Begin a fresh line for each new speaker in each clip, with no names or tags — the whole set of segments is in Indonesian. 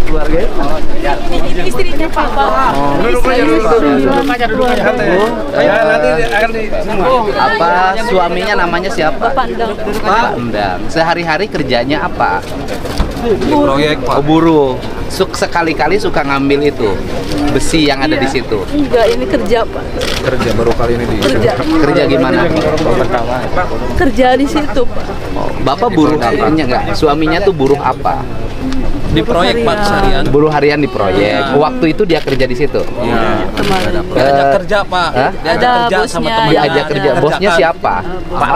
keluarga?
Ini istrinya Papa.
Apa suaminya namanya siapa?
Pandang.
Pak Endang. Sehari-hari kerjanya apa?
Di proyek, Pak.
Oh, buruh. Sekali-kali suka ngambil itu besi yang ada di situ.
Enggak, ini kerja Pak.
Kerja baru kali ini di
Kerja gimana?
Kerja di situ Pak.
Oh, Bapak buruh ininya enggak? Suaminya tuh buruh apa?
di proyek Pak harian.
Buruh harian di proyek. Waktu itu dia kerja di situ.
Iya.
Diajak kerja Pak.
Diajak kerja sama teman.
Diajak kerja. Bosnya siapa?
Pak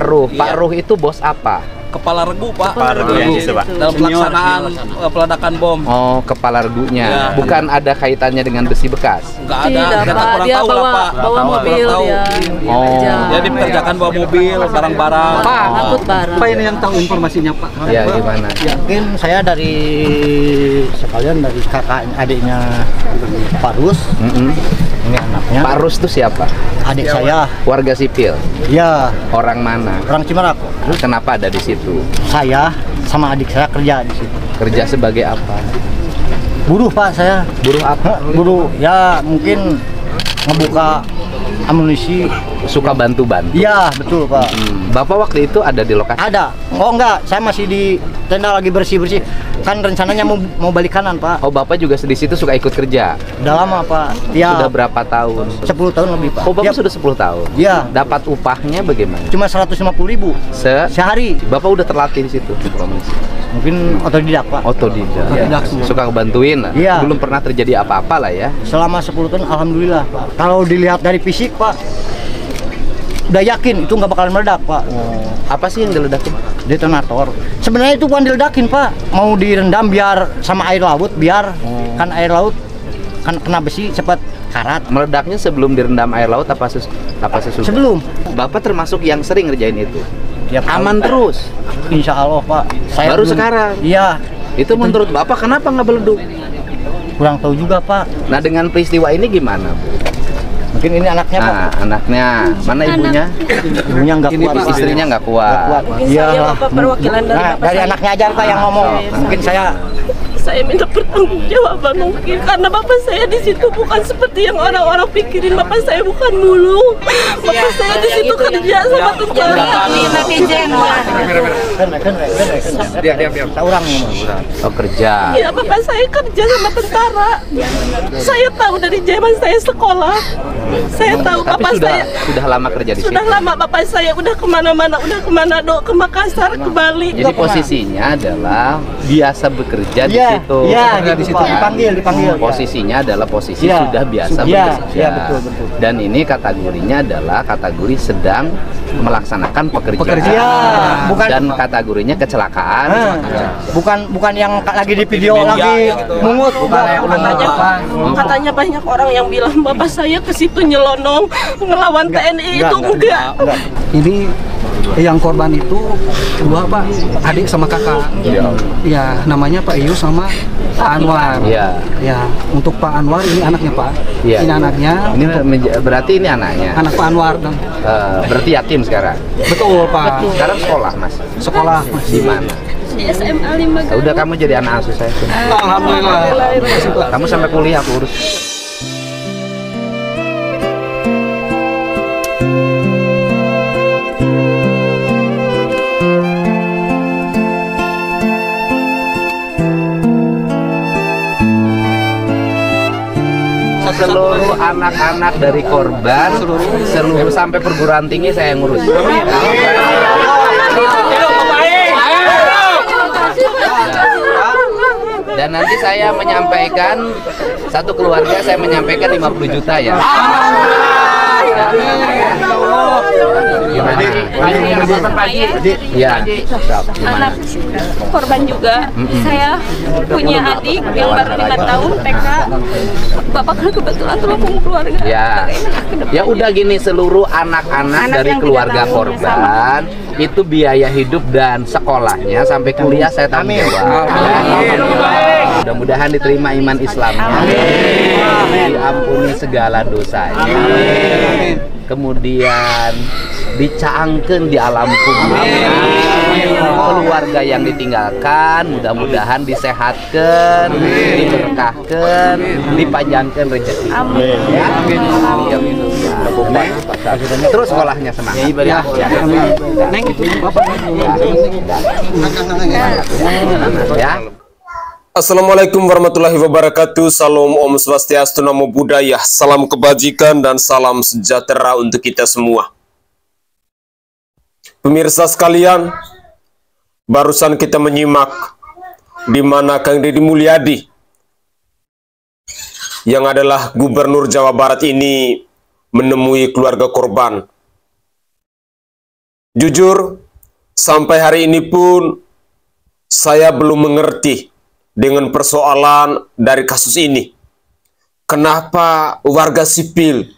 Ruh.
Pak Ruh itu bos apa?
Kepala regu Pak.
Kepala regu, Pak.
Dalam pelaksanaan peledakan bom.
Oh, kepala regunya.
Ya.
Bukan ada kaitannya dengan besi bekas.
Enggak ada.
Tidak,
Kita
Pak.
kurang
Dia
tahu lah Pak.
bawa mobil
Kurang tahu.
dia.
Oh.
Kerja.
Dia dipekerjakan bawa mobil, barang-barang.
Pak, ngangkut barang.
Apa ini yang tahu informasinya Pak?
Ya, gimana?
Mungkin saya dari sekalian dari kakak adiknya Pak Rus, ini anaknya.
Pak Rus itu siapa?
Adik saya,
Warga sipil.
ya
Orang mana?
orang Cimarak.
Terus kenapa ada di situ?
Saya sama adik saya kerja di situ.
Kerja sebagai apa?
Buruh Pak saya.
Buruh apa?
Buruh ya mungkin ngebuka amunisi.
Suka bantu-bantu.
Iya betul Pak.
Bapak waktu itu ada di lokasi?
Ada. Oh enggak, saya masih di tenda lagi bersih-bersih. Kan rencananya mau balik kanan Pak.
Oh, Bapak juga di situ suka ikut kerja?
Udah lama Pak. Ya
Sudah berapa tahun?
10 tahun lebih Pak.
Oh, Bapak
Ya,
sudah 10 tahun?
Iya.
Dapat upahnya bagaimana?
Cuma 150.000 sehari.
Bapak udah terlatih di situ?
Mungkin otodidak Pak.
Otodidak.
Otodidak.
Suka ngebantuin lah.
Iya.
Belum pernah terjadi apa-apa lah ya.
Selama 10 tahun alhamdulillah Pak. Kalau dilihat dari fisik Pak, udah yakin itu nggak bakalan meledak Pak.
Apa sih yang diledakin?
Detonator. Sebenarnya itu bukan diledakin Pak, mau direndam biar sama air laut, biar kan air laut kan kena besi cepat karat.
Meledaknya sebelum direndam air laut apa sesudah?
Sebelum.
Bapak termasuk yang sering ngerjain itu?
Tiap
Aman
tahun.
terus?
Insya Allah Pak.
Baru sekarang?
Iya.
Itu menurut Bapak kenapa nggak beleduk?
Kurang tahu juga Pak.
Nah, dengan peristiwa ini gimana, Bu?
Mungkin ini anaknya Pak.
Nah, anaknya. Mana ibunya?
Ibunya nggak kuat. Pak.
Istrinya nggak kuat.
Iya
Saya
lah.
Bapak perwakilan dari
Nah,
Bapak
dari
saya.
anaknya aja Pak yang ngomong. Mungkin
Saya minta pertanggungjawaban mungkin karena bapak saya di situ bukan seperti yang orang-orang pikirin. Bapak saya bukan mulung. Bapak saya di situ kerja sama tentara.
Seorang
Oh, kerja.
Iya, bapak saya kerja sama tentara. Saya tahu dari zaman saya sekolah. Saya tahu
Tapi
bapak saya
sudah lama kerja di
sudah
situ.
lama bapak saya udah kemana-mana, udah ke Manado, ke Makassar, ke Bali.
Jadi posisinya adalah biasa bekerja di
Iya,
situ.
iya,
Bekerja
gitu, Pak. Dipanggil.
Posisinya adalah posisi
Iya.
sudah biasa
Iya,
bekerja.
iya, betul.
Dan ini kategorinya adalah kategori sedang melaksanakan pekerjaan.
Pekerjaan. Bukan-
Dan kategorinya kecelakaan.
Bukan yang lagi di video lagi mungut.
Katanya banyak orang yang bilang bapak saya ke situ nyelonong ngelawan TNI itu enggak.
Ini yang korban itu dua Pak, adik sama kakak. Ya, namanya Pak Iyu sama Pak Anwar.
Iya.
Ya, untuk Pak Anwar ini anaknya Pak.
Iya.
Ini anaknya.
Ini berarti ini anaknya.
Anak Pak Anwar dan
Berarti yatim sekarang.
betul Pak.
Sekarang sekolah, Mas.
Sekolah
Di mana?
Di SMA 5
Udah, kamu jadi anak asuh saya.
Alhamdulillah.
Kamu sampai kuliah aku urus. Seluruh anak-anak dari korban, seluruh sampai perguruan tinggi saya yang ngurus. Dan nanti saya menyampaikan, satu keluarga saya menyampaikan 50 juta ya. Gimana? Ya,
anak korban juga. Saya punya adik yang baru 5 tahun TK. Bapak kan kebetulan telepon keluarga.
Ya, ya udah gini, seluruh anak-anak dari keluarga korban itu biaya hidup dan sekolahnya sampai kuliah saya tanggung jawab. Mudah-mudahan diterima iman Islamnya, diampuni segala dosanya, kemudian dicaangkeun di alam kubur. keluarga yang ditinggalkan mudah-mudahan disehatkan, diberkahkan, dipanjangkan rezeki. Amin. Ya. Amin. Terus sekolahnya semangat. Ya. Ya.
Assalamualaikum warahmatullahi wabarakatuh. Salam Om Swastiastu, Namo Buddhaya. Salam kebajikan dan salam sejahtera untuk kita semua. Pemirsa sekalian, barusan kita menyimak di mana Kang Deddy Mulyadi yang adalah Gubernur Jawa Barat ini menemui keluarga korban. Jujur, sampai hari ini pun saya belum mengerti dengan persoalan dari kasus ini. Kenapa warga sipil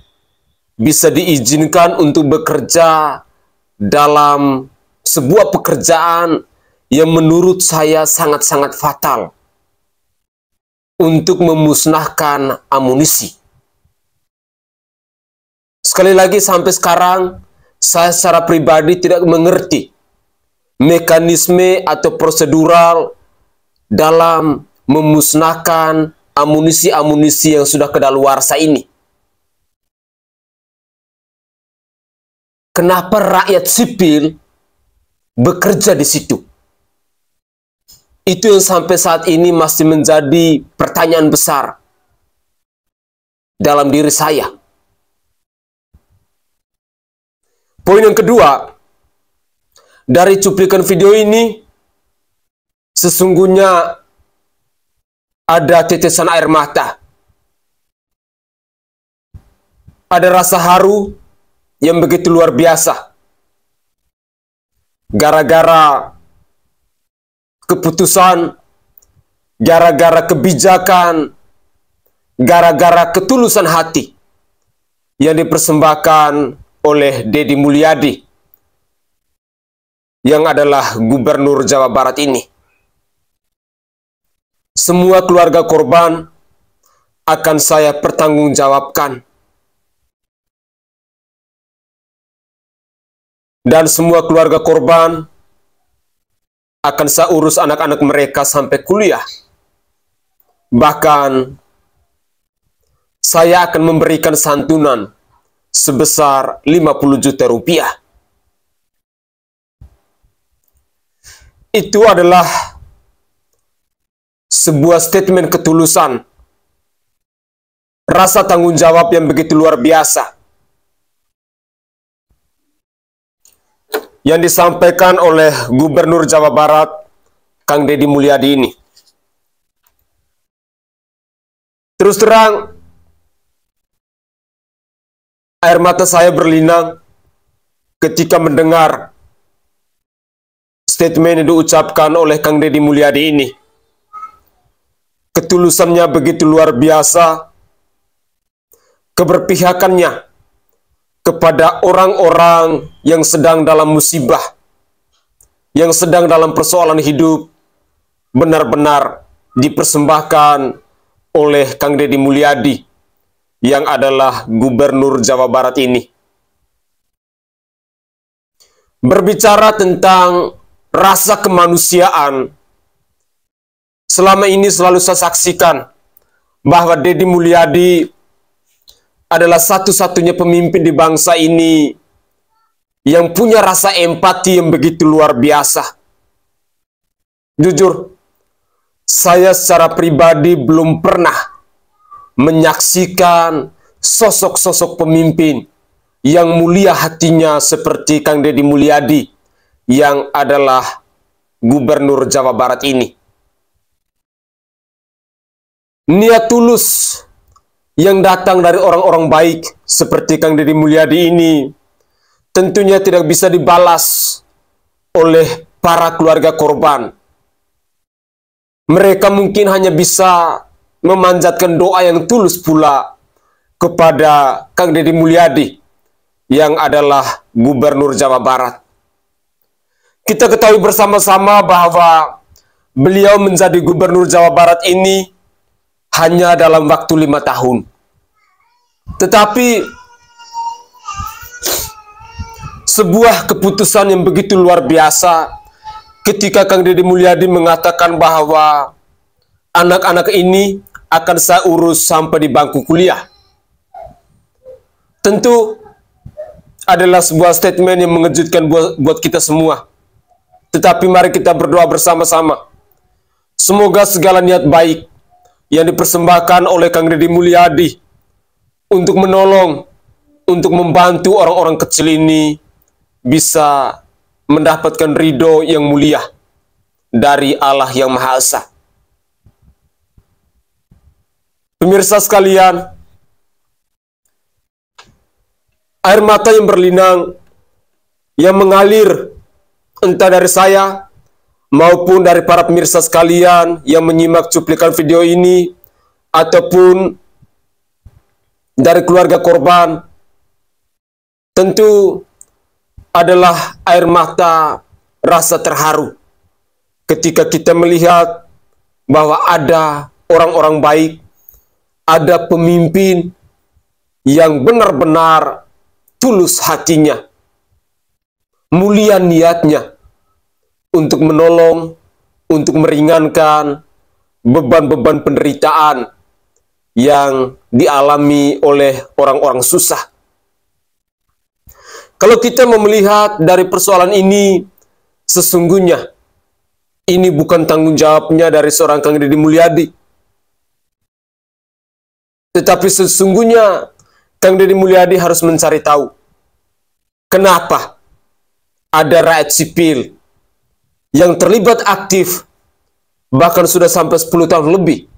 bisa diizinkan untuk bekerja dalam sebuah pekerjaan yang menurut saya sangat-sangat fatal untuk memusnahkan amunisi. Sekali lagi, sampai sekarang saya secara pribadi tidak mengerti mekanisme atau prosedural dalam memusnahkan amunisi-amunisi yang sudah kadaluarsa ini. Kenapa rakyat sipil bekerja di situ? Itu yang sampai saat ini masih menjadi pertanyaan besar dalam diri saya. Poin yang kedua, dari cuplikan video ini, sesungguhnya ada tetesan air mata. Ada rasa haru yang begitu luar biasa. Gara-gara keputusan, gara-gara kebijakan, gara-gara ketulusan hati yang dipersembahkan oleh Deddy Mulyadi yang adalah Gubernur Jawa Barat ini. Semua keluarga korban akan saya pertanggungjawabkan. Dan semua keluarga korban akan saya urus anak-anak mereka sampai kuliah. Bahkan saya akan memberikan santunan sebesar 50 juta rupiah. Itu adalah sebuah statement ketulusan, rasa tanggung jawab yang begitu luar biasa yang disampaikan oleh Gubernur Jawa Barat, Kang Deddy Mulyadi ini. Terus terang, air mata saya berlinang ketika mendengar statement yang diucapkan oleh Kang Deddy Mulyadi ini. Ketulusannya begitu luar biasa, keberpihakannya kepada orang-orang yang sedang dalam musibah, yang sedang dalam persoalan hidup, benar-benar dipersembahkan oleh Kang Deddy Mulyadi yang adalah Gubernur Jawa Barat ini. Berbicara tentang rasa kemanusiaan, selama ini selalu saya saksikan bahwa Deddy Mulyadi adalah satu-satunya pemimpin di bangsa ini yang punya rasa empati yang begitu luar biasa. Jujur, saya secara pribadi belum pernah menyaksikan sosok-sosok pemimpin yang mulia hatinya seperti Kang Deddy Mulyadi yang adalah Gubernur Jawa Barat ini. Niat tulus yang datang dari orang-orang baik seperti Kang Deddy Mulyadi ini tentunya tidak bisa dibalas oleh para keluarga korban. Mereka mungkin hanya bisa memanjatkan doa yang tulus pula kepada Kang Deddy Mulyadi yang adalah Gubernur Jawa Barat. Kita ketahui bersama-sama bahwa beliau menjadi Gubernur Jawa Barat ini hanya dalam waktu 5 tahun. Tetapi sebuah keputusan yang begitu luar biasa ketika Kang Deddy Mulyadi mengatakan bahwa anak-anak ini akan saya urus sampai di bangku kuliah. Tentu adalah sebuah statement yang mengejutkan buat kita semua. Tetapi mari kita berdoa bersama-sama. Semoga segala niat baik yang dipersembahkan oleh Kang Deddy Mulyadi untuk menolong, untuk membantu orang-orang kecil ini bisa mendapatkan ridho yang mulia dari Allah yang Maha Esa. Pemirsa sekalian, air mata yang berlinang yang mengalir entah dari saya maupun dari para pemirsa sekalian yang menyimak cuplikan video ini ataupun dari keluarga korban, tentu adalah air mata rasa terharu ketika kita melihat bahwa ada orang-orang baik, ada pemimpin yang benar-benar tulus hatinya, mulia niatnya untuk menolong, untuk meringankan beban-beban penderitaan yang dialami oleh orang-orang susah. Kalau kita mau melihat dari persoalan ini, sesungguhnya ini bukan tanggung jawabnya dari seorang Kang Deddy Mulyadi. Tetapi sesungguhnya Kang Deddy Mulyadi harus mencari tahu kenapa ada rakyat sipil yang terlibat aktif, bahkan sudah sampai 10 tahun lebih,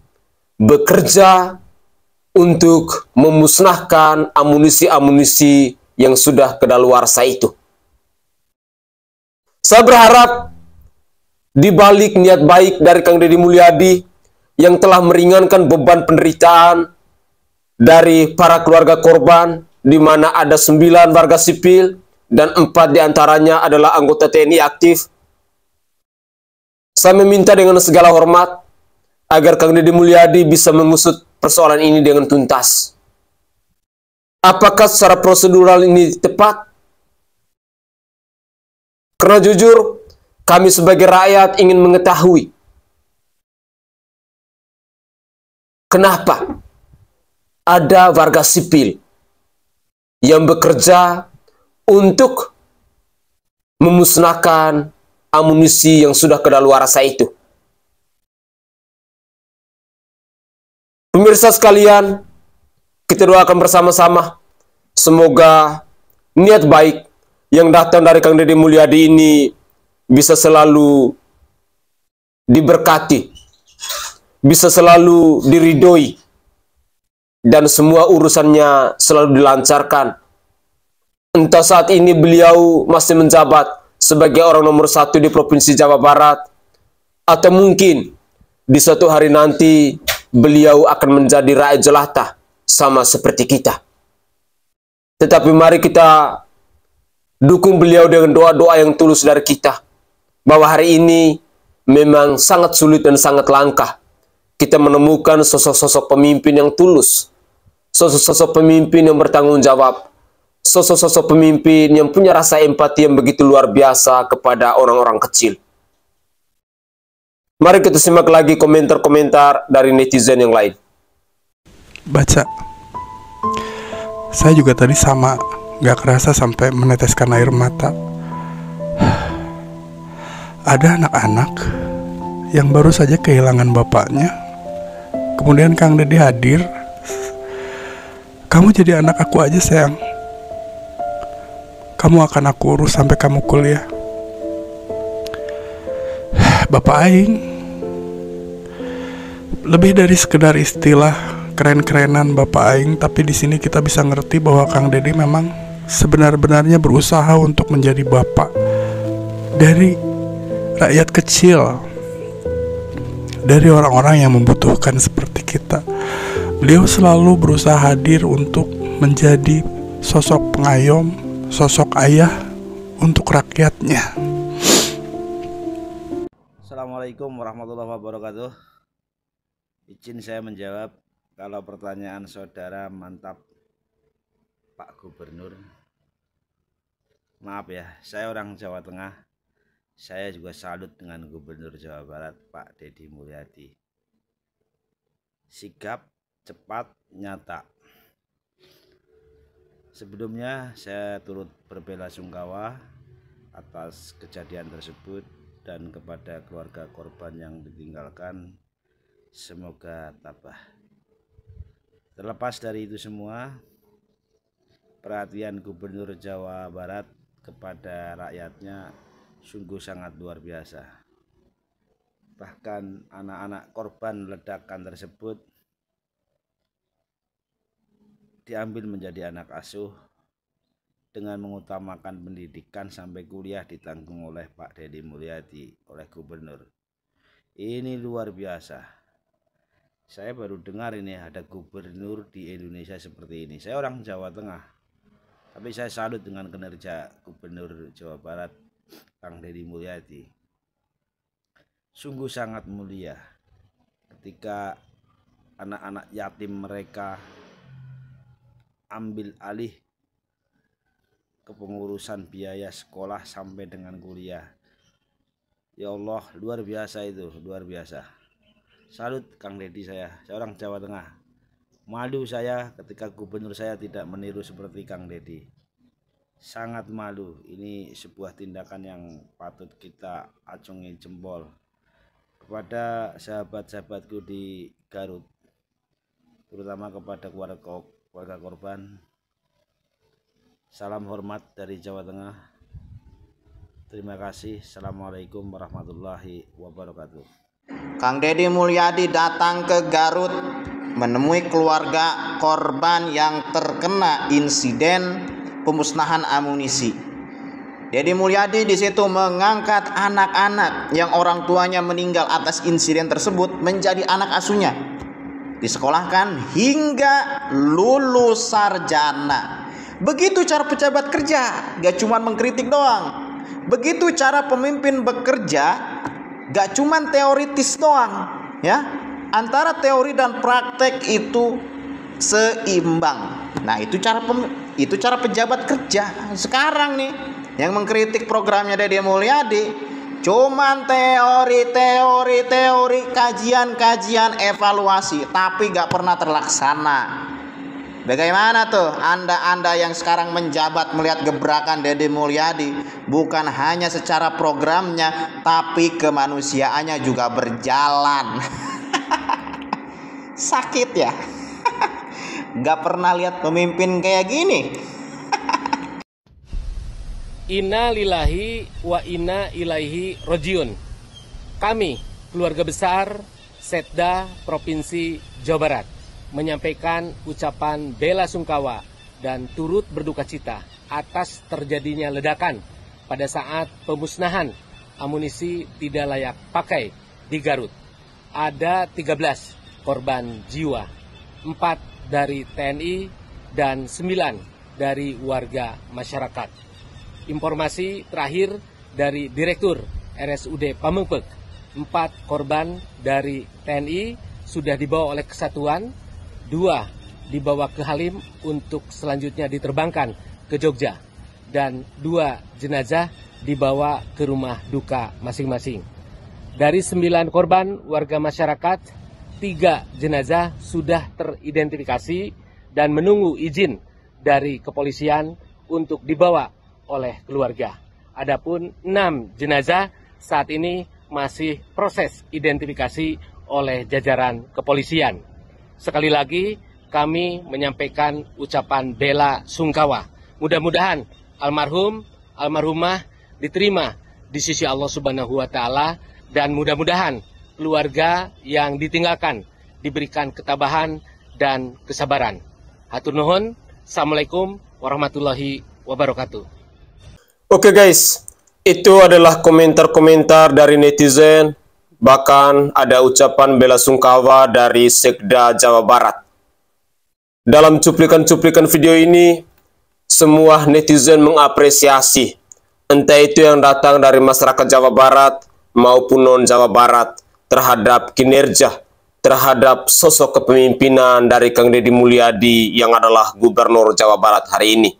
bekerja untuk memusnahkan amunisi-amunisi yang sudah kedaluarsa itu. Saya berharap di balik niat baik dari Kang Deddy Mulyadi yang telah meringankan beban penderitaan dari para keluarga korban, di mana ada 9 warga sipil dan 4 diantaranya adalah anggota TNI aktif. Saya meminta dengan segala hormat agar Kang Deddy Mulyadi bisa mengusut persoalan ini dengan tuntas. Apakah secara prosedural ini tepat? Karena jujur, kami sebagai rakyat ingin mengetahui kenapa ada warga sipil yang bekerja untuk memusnahkan amunisi yang sudah kedaluarsa itu. Pemirsa sekalian, kita doakan bersama-sama semoga niat baik yang datang dari Kang Deddy Mulyadi ini bisa selalu diberkati, bisa selalu diridhoi, dan semua urusannya selalu dilancarkan. Entah saat ini beliau masih menjabat sebagai orang nomor 1 di Provinsi Jawa Barat, atau mungkin di suatu hari nanti beliau akan menjadi rakyat jelata sama seperti kita. Tetapi mari kita dukung beliau dengan doa-doa yang tulus dari kita, bahwa hari ini memang sangat sulit dan sangat langka kita menemukan sosok-sosok pemimpin yang tulus, sosok-sosok pemimpin yang bertanggung jawab, sosok-sosok pemimpin yang punya rasa empati yang begitu luar biasa kepada orang-orang kecil. Mari kita simak lagi komentar-komentar dari netizen yang lain.
Baca, saya juga tadi sama, gak kerasa sampai meneteskan air mata. Ada anak-anak yang baru saja kehilangan bapaknya, kemudian Kang Deddy hadir. Kamu jadi anak aku aja sayang, kamu akan aku urus sampai kamu kuliah. Bapak Aing, lebih dari sekedar istilah keren-kerenan Bapak Aing, tapi di sini kita bisa ngerti bahwa Kang Deddy memang sebenar-benarnya berusaha untuk menjadi bapak dari rakyat kecil, dari orang-orang yang membutuhkan seperti kita. Beliau selalu berusaha hadir untuk menjadi sosok pengayom, sosok ayah untuk rakyatnya.
Assalamualaikum warahmatullahi wabarakatuh. Izin saya menjawab kalau pertanyaan saudara mantap Pak Gubernur. Maaf ya, saya orang Jawa Tengah. Saya juga salut dengan Gubernur Jawa Barat Pak Deddy Mulyadi. Sigap, cepat, nyata. Sebelumnya saya turut berbelasungkawa atas kejadian tersebut dan kepada keluarga korban yang ditinggalkan, semoga tabah. Terlepas dari itu semua, perhatian Gubernur Jawa Barat kepada rakyatnya sungguh sangat luar biasa. Bahkan anak-anak korban ledakan tersebut diambil menjadi anak asuh dengan mengutamakan pendidikan sampai kuliah ditanggung oleh Pak Deddy Mulyadi, oleh Gubernur. Ini luar biasa. Saya baru dengar ini ada gubernur di Indonesia seperti ini. Saya orang Jawa Tengah, tapi saya salut dengan kinerja Gubernur Jawa Barat Kang Deddy Mulyadi. Sungguh sangat mulia ketika anak-anak yatim mereka ambil alih kepengurusan biaya sekolah sampai dengan kuliah. Ya Allah, luar biasa itu, luar biasa. Salut Kang Deddy, saya orang Jawa Tengah. Malu saya ketika gubernur saya tidak meniru seperti Kang Deddy. Sangat malu. Ini sebuah tindakan yang patut kita acungi jempol. Kepada sahabat-sahabatku di Garut, terutama kepada keluarga korban, salam hormat dari Jawa Tengah. Terima kasih. Assalamualaikum warahmatullahi wabarakatuh.
Kang Deddy Mulyadi datang ke Garut menemui keluarga korban yang terkena insiden pemusnahan amunisi. Deddy Mulyadi di situ mengangkat anak-anak yang orang tuanya meninggal atas insiden tersebut menjadi anak asuhnya, disekolahkan hingga lulus sarjana. Begitu cara pejabat kerja, gak cuma mengkritik doang. Begitu cara pemimpin bekerja, gak cuma teoritis doang, ya. Antara teori dan praktek itu seimbang. Nah, itu cara pejabat kerja. Sekarang nih yang mengkritik programnya Deddy Mulyadi cuman teori, kajian, evaluasi, tapi gak pernah terlaksana. Bagaimana tuh Anda yang sekarang menjabat melihat gebrakan Deddy Mulyadi? Bukan hanya secara programnya, tapi kemanusiaannya juga berjalan. Sakit ya. Gak pernah lihat pemimpin kayak gini.
Inna lillahi wa inna ilaihi rojiun. Kami, keluarga besar Setda Provinsi Jawa Barat, menyampaikan ucapan bela sungkawa dan turut berduka cita atas terjadinya ledakan pada saat pemusnahan amunisi tidak layak pakai di Garut. Ada 13 korban jiwa, 4 dari TNI dan 9 dari warga masyarakat. Informasi terakhir dari Direktur RSUD Pamengpeuk, 4 korban dari TNI sudah dibawa oleh kesatuan, 2 dibawa ke Halim untuk selanjutnya diterbangkan ke Jogja, dan 2 jenazah dibawa ke rumah duka masing-masing. Dari 9 korban warga masyarakat, 3 jenazah sudah teridentifikasi dan menunggu izin dari kepolisian untuk dibawa oleh keluarga. Adapun 6 jenazah saat ini masih proses identifikasi oleh jajaran kepolisian. Sekali lagi kami menyampaikan ucapan bela sungkawa. Mudah-mudahan almarhum, almarhumah diterima di sisi Allah Subhanahu wa taala, dan mudah-mudahan keluarga yang ditinggalkan diberikan ketabahan dan kesabaran. Hatur nuhun. Assalamualaikum warahmatullahi wabarakatuh.
Oke guys, itu adalah komentar-komentar dari netizen. Bahkan ada ucapan bela sungkawa dari Sekda Jawa Barat. Dalam cuplikan-cuplikan video ini, semua netizen mengapresiasi, entah itu yang datang dari masyarakat Jawa Barat maupun non-Jawa Barat, terhadap kinerja, terhadap sosok kepemimpinan dari Kang Deddy Mulyadi yang adalah Gubernur Jawa Barat hari ini.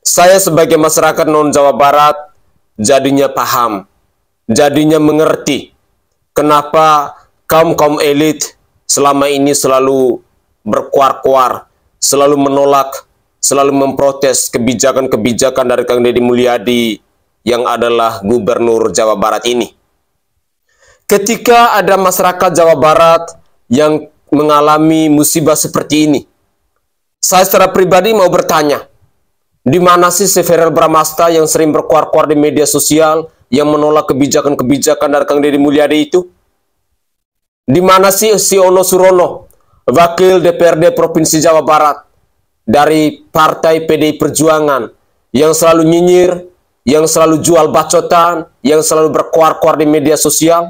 Saya sebagai masyarakat non-Jawa Barat jadinya paham, jadinya mengerti kenapa kaum-kaum elit selama ini selalu berkuar-kuar, selalu menolak, selalu memprotes kebijakan-kebijakan dari Kang Deddy Mulyadi yang adalah Gubernur Jawa Barat ini. Ketika ada masyarakat Jawa Barat yang mengalami musibah seperti ini, saya secara pribadi mau bertanya, di mana sih si Verrell Bramasta yang sering berkuar-kuar di media sosial yang menolak kebijakan-kebijakan dari Kang Deddy Mulyadi itu? Di mana sih si Ono Surono, Wakil DPRD Provinsi Jawa Barat dari Partai PDI Perjuangan, yang selalu nyinyir, yang selalu jual bacotan, yang selalu berkuar-kuar di media sosial?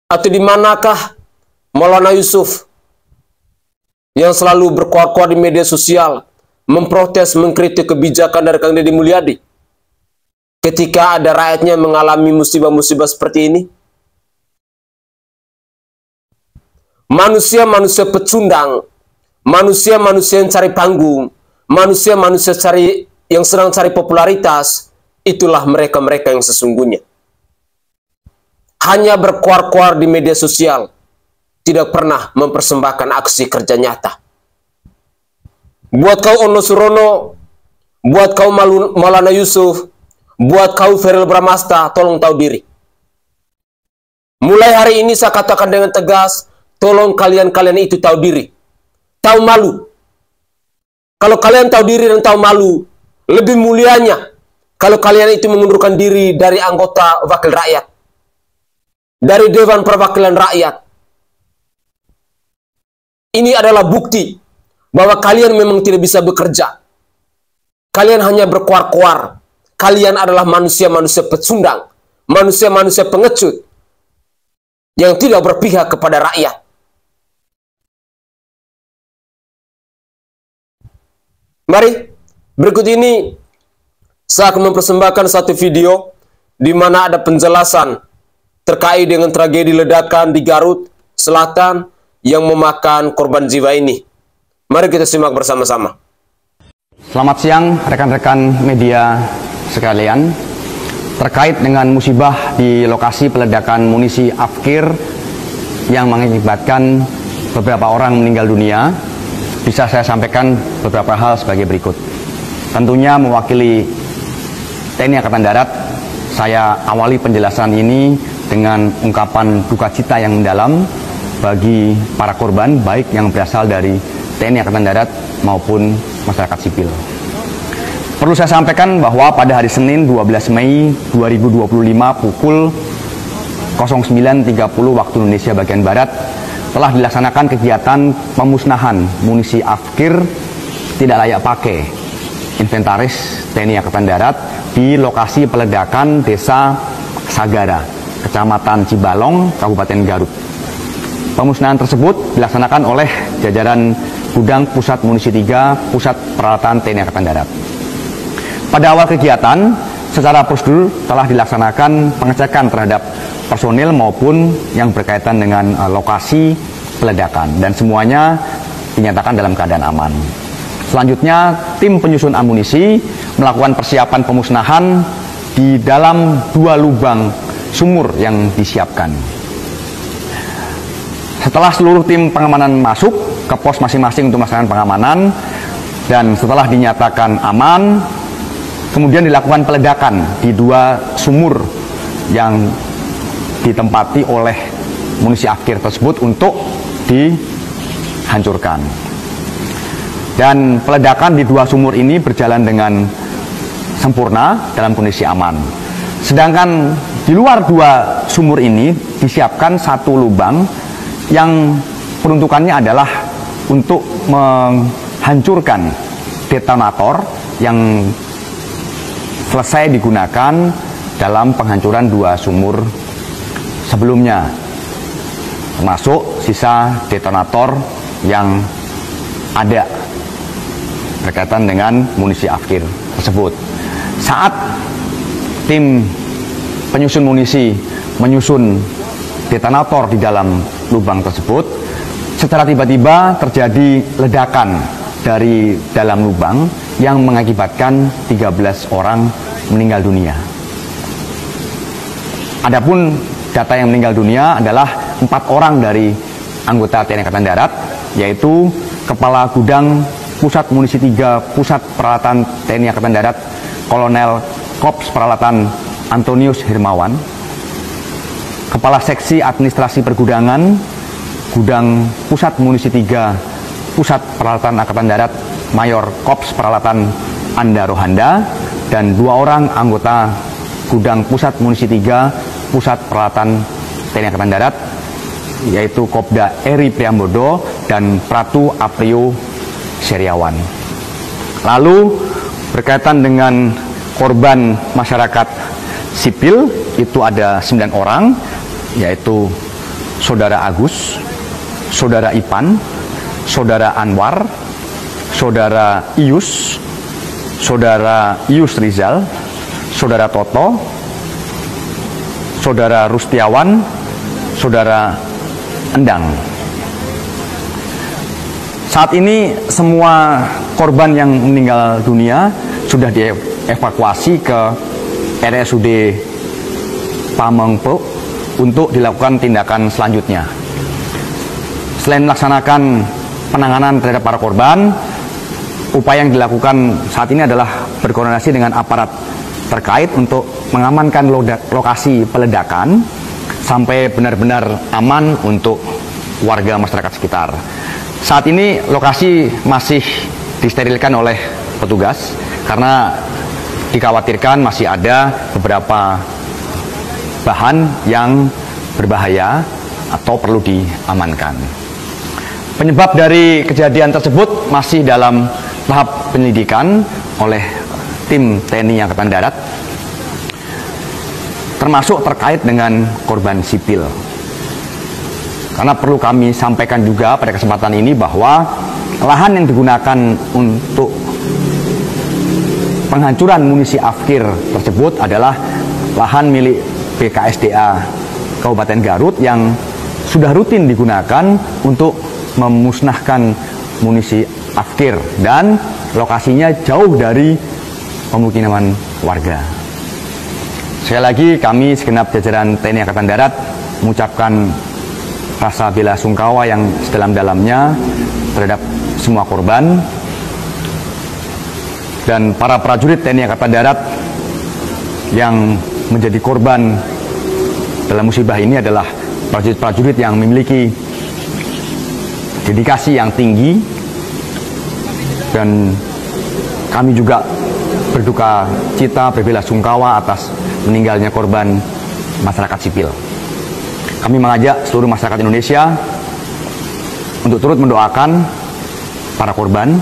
Atau di manakah Maulana Yusuf yang selalu berkuar-kuar di media sosial, memprotes, mengkritik kebijakan dari Kang Deddy Mulyadi ketika ada rakyatnya mengalami musibah-musibah seperti ini? Manusia-manusia pecundang, manusia-manusia yang cari panggung, manusia-manusia yang sedang cari popularitas, itulah mereka-mereka yang sesungguhnya. Hanya berkuar-kuar di media sosial, tidak pernah mempersembahkan aksi kerja nyata. Buat kau Ono Surono, buat kau Maulana Yusuf, buat kau Verrell Bramasta, tolong tahu diri. Mulai hari ini saya katakan dengan tegas, tolong kalian-kalian itu tahu diri. Tahu malu. Kalau kalian tahu diri dan tahu malu, lebih mulianya kalau kalian itu mengundurkan diri dari anggota wakil rakyat, dari Dewan Perwakilan Rakyat. Ini adalah bukti bahwa kalian memang tidak bisa bekerja. Kalian hanya berkuar-kuar. Kalian adalah manusia-manusia pecundang, manusia-manusia pengecut yang tidak berpihak kepada rakyat. Mari, berikut ini saya akan mempersembahkan satu video di mana ada penjelasan terkait dengan tragedi ledakan di Garut Selatan yang memakan korban jiwa ini. Mari kita simak bersama-sama.
Selamat siang rekan-rekan media sekalian. Terkait dengan musibah di lokasi peledakan munisi Afkir yang mengakibatkan beberapa orang meninggal dunia, bisa saya sampaikan beberapa hal sebagai berikut. Tentunya mewakili TNI Angkatan Darat, saya awali penjelasan ini dengan ungkapan duka cita yang mendalam bagi para korban, baik yang berasal dari TNI Angkatan Darat maupun masyarakat sipil. Perlu saya sampaikan bahwa pada hari Senin 12 Mei 2025 pukul 09.30 waktu Indonesia bagian Barat telah dilaksanakan kegiatan pemusnahan munisi Afkir tidak layak pakai inventaris TNI Angkatan Darat di lokasi peledakan Desa Sagara, Kecamatan Cibalong, Kabupaten Garut. Pemusnahan tersebut dilaksanakan oleh jajaran Gudang Pusat Munisi 3 Pusat Peralatan TNI Angkatan Darat. Pada awal kegiatan, secara prosedur telah dilaksanakan pengecekan terhadap personil maupun yang berkaitan dengan lokasi peledakan, dan semuanya dinyatakan dalam keadaan aman. Selanjutnya, tim penyusun amunisi melakukan persiapan pemusnahan di dalam 2 lubang sumur yang disiapkan. Setelah seluruh tim pengamanan masuk ke pos masing-masing untuk melaksanakan pengamanan, dan setelah dinyatakan aman, kemudian dilakukan peledakan di 2 sumur yang ditempati oleh munisi Afkir tersebut untuk dihancurkan. Dan peledakan di 2 sumur ini berjalan dengan sempurna dalam kondisi aman. Sedangkan di luar 2 sumur ini disiapkan 1 lubang yang peruntukannya adalah untuk menghancurkan detonator yang selesai digunakan dalam penghancuran 2 sumur sebelumnya, termasuk sisa detonator yang ada berkaitan dengan munisi Afkir tersebut. Saat tim penyusun munisi menyusun detonator di dalam lubang tersebut, secara tiba-tiba terjadi ledakan dari dalam lubang yang mengakibatkan 13 orang meninggal dunia. Adapun data yang meninggal dunia adalah 4 orang dari anggota TNI Angkatan Darat, yaitu Kepala Gudang Pusat Munisi 3 Pusat Peralatan TNI Angkatan Darat, Kolonel Korps Peralatan Antonius Hermawan, Kepala Seksi Administrasi Pergudangan Gudang Pusat Munisi 3 Pusat Peralatan Angkatan Darat, Mayor Korps Peralatan Anda Rohanda, dan 2 orang anggota Gudang Pusat Munisi 3 Pusat Peralatan TNI Angkatan Darat, yaitu Kopda Eri Priambodo dan Pratu Aprio Seriawan. Lalu berkaitan dengan korban masyarakat sipil, itu ada 9 orang, yaitu Saudara Agus, Saudara Ipan, Saudara Anwar, Saudara Ius, Saudara Ius Rizal, Saudara Toto, Saudara Rustiawan, Saudara Endang. Saat ini semua korban yang meninggal dunia sudah dievakuasi ke RSUD Pamengpeuk untuk dilakukan tindakan selanjutnya. Selain melaksanakan penanganan terhadap para korban, upaya yang dilakukan saat ini adalah berkoordinasi dengan aparat terkait untuk mengamankan lokasi peledakan sampai benar-benar aman untuk warga masyarakat sekitar. Saat ini lokasi masih disterilkan oleh petugas karena dikhawatirkan masih ada beberapa bahan yang berbahaya atau perlu diamankan. Penyebab dari kejadian tersebut masih dalam tahap penyelidikan oleh tim TNI Angkatan Darat, termasuk terkait dengan korban sipil. Karena perlu kami sampaikan juga pada kesempatan ini bahwa lahan yang digunakan untuk penghancuran munisi Afkir tersebut adalah lahan milik BKSDA Kabupaten Garut yang sudah rutin digunakan untuk memusnahkan munisi Afkir dan lokasinya jauh dari pemukiman warga. Sekali lagi kami segenap jajaran TNI Angkatan Darat mengucapkan rasa bela sungkawa yang sedalam-dalamnya terhadap semua korban, dan para prajurit TNI Angkatan Darat yang menjadi korban dalam musibah ini adalah prajurit-prajurit yang memiliki dedikasi yang tinggi, dan kami juga berduka cita, berbela sungkawa atas meninggalnya korban masyarakat sipil. Kami mengajak seluruh masyarakat Indonesia untuk turut mendoakan para korban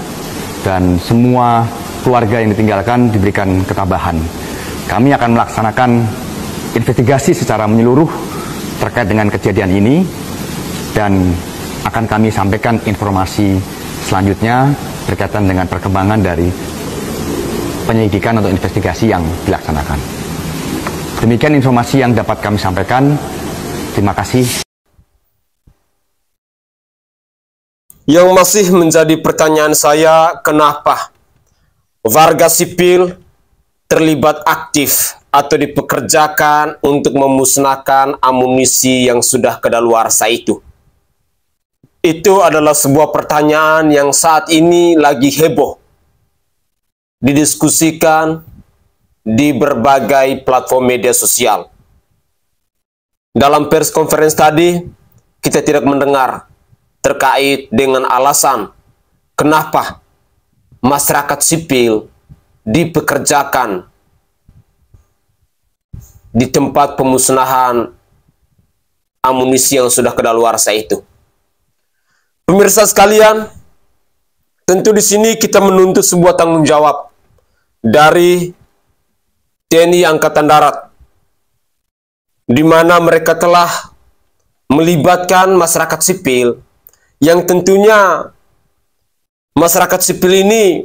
dan semua keluarga yang ditinggalkan diberikan ketabahan. Kami akan melaksanakan investigasi secara menyeluruh terkait dengan kejadian ini dan akan kami sampaikan informasi selanjutnya berkaitan dengan perkembangan dari penyelidikan atau investigasi yang dilaksanakan. Demikian informasi yang dapat kami sampaikan. Terima kasih.
Yang masih menjadi pertanyaan saya, kenapa warga sipil terlibat aktif atau dipekerjakan untuk memusnahkan amunisi yang sudah kadaluarsa itu? Itu adalah sebuah pertanyaan yang saat ini lagi heboh didiskusikan di berbagai platform media sosial. Dalam pers conference tadi, kita tidak mendengar terkait dengan alasan kenapa masyarakat sipil dipekerjakan di tempat pemusnahan amunisi yang sudah kadaluarsa itu. Pemirsa sekalian, tentu di sini kita menuntut sebuah tanggung jawab dari TNI Angkatan Darat, di mana mereka telah melibatkan masyarakat sipil yang tentunya masyarakat sipil ini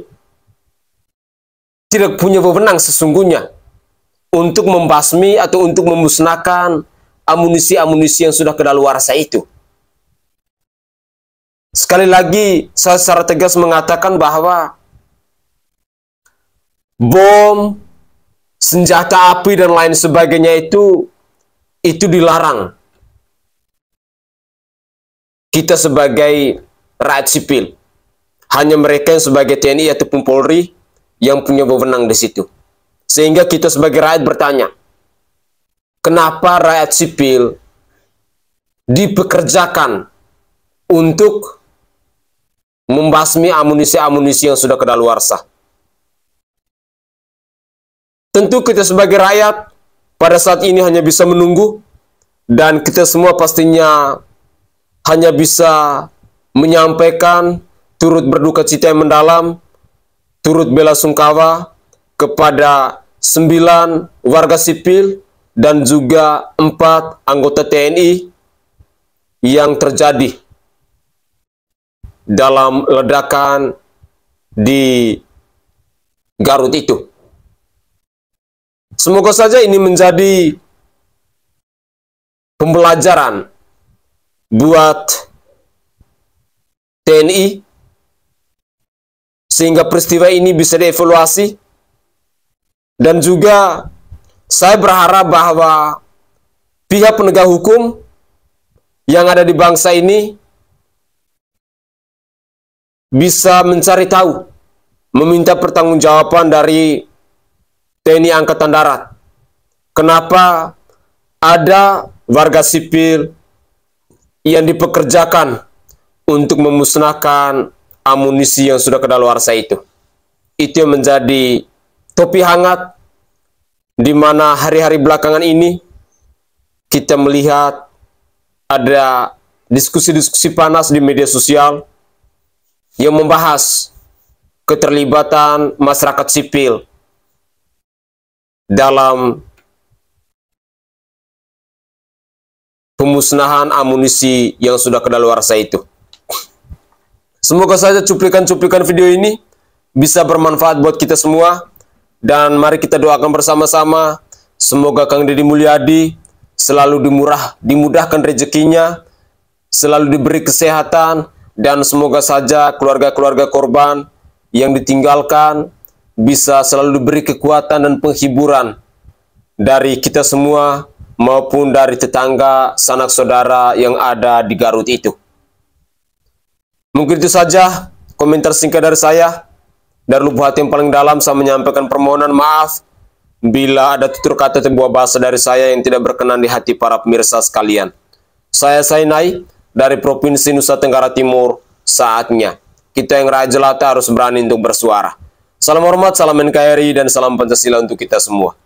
tidak punya wewenang sesungguhnya untuk membasmi atau untuk memusnahkan amunisi-amunisi yang sudah kadaluarsa itu. Sekali lagi, saya secara tegas mengatakan bahwa bom senjata api dan lain sebagainya itu dilarang. Kita sebagai rakyat sipil, hanya mereka yang sebagai TNI ataupun Polri yang punya wewenang di situ. Sehingga kita sebagai rakyat bertanya, kenapa rakyat sipil dipekerjakan untuk membasmi amunisi-amunisi yang sudah kadaluarsa? Tentu kita sebagai rakyat pada saat ini hanya bisa menunggu, dan kita semua pastinya hanya bisa menyampaikan turut berduka cita yang mendalam, turut bela sungkawa kepada 9 warga sipil dan juga 4 anggota TNI yang terjadi dalam ledakan di Garut itu. Semoga saja ini menjadi pembelajaran buat TNI, sehingga peristiwa ini bisa dievaluasi. Dan juga saya berharap bahwa pihak penegak hukum yang ada di bangsa ini bisa mencari tahu, meminta pertanggungjawaban dari TNI Angkatan Darat. Kenapa ada warga sipil yang dipekerjakan untuk memusnahkan amunisi yang sudah kadaluarsa itu? Itu yang menjadi topi hangat, di mana hari-hari belakangan ini kita melihat ada diskusi-diskusi panas di media sosial yang membahas keterlibatan masyarakat sipil dalam pemusnahan amunisi yang sudah kadaluarsa itu. Semoga saja cuplikan-cuplikan video ini bisa bermanfaat buat kita semua, dan mari kita doakan bersama-sama semoga Kang Deddy Mulyadi selalu dimudahkan rezekinya, selalu diberi kesehatan, dan semoga saja keluarga-keluarga korban yang ditinggalkan bisa selalu diberi kekuatan dan penghiburan dari kita semua maupun dari tetangga sanak saudara yang ada di Garut itu. Mungkin itu saja komentar singkat dari saya. Dari lubuk hati yang paling dalam saya menyampaikan permohonan maaf bila ada tutur kata atau buah bahasa dari saya yang tidak berkenan di hati para pemirsa sekalian. Saya Sainai dari Provinsi Nusa Tenggara Timur. Saatnya kita yang rakyat jelata harus berani untuk bersuara. Salam hormat, salam NKRI, dan salam Pancasila untuk kita semua.